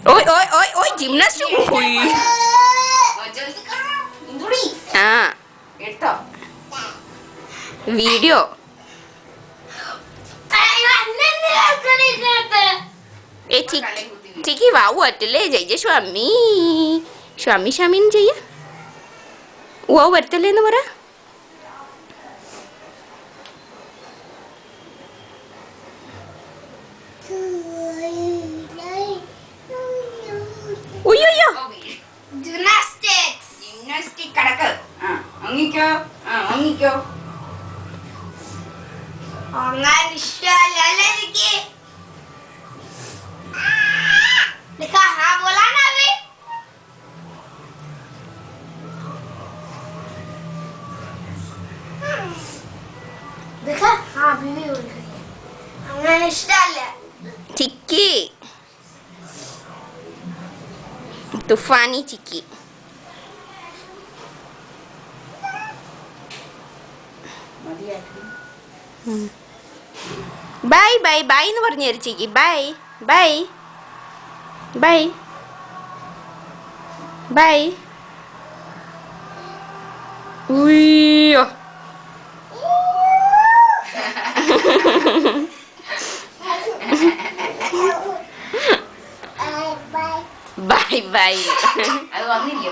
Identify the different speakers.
Speaker 1: Ôi ôi ôi ôi gymnast. Ui. À. Video. Tiki wow വരട്ടില്ലേ Jaya സ്വാമി സ്വാമി സ്വാമിന്ന് ചെയ്യ wow വരട്ടില്ലേന്ന് പറ ഉയ്യോ
Speaker 2: gymnastic കടക്ക് അങ്ങിക്കോ അങ്ങിക്കോ
Speaker 3: അങ്ങനെ ഇഷ്ടമല്ല എനിക്ക് हाँ बोला ना अभी देखा हाँ अभी भी बोल रही है हमने स्टाइल है
Speaker 1: ചിക്കി തുഫാനി ചിക്കി ബൈ ബൈ ബൈ എന്ന് പറഞ്ഞു ചിക്കി ബൈ ബൈ ബൈ ബൈ ഉയ്യോ ബൈ ബൈ
Speaker 2: അത് വന്നില്ലേ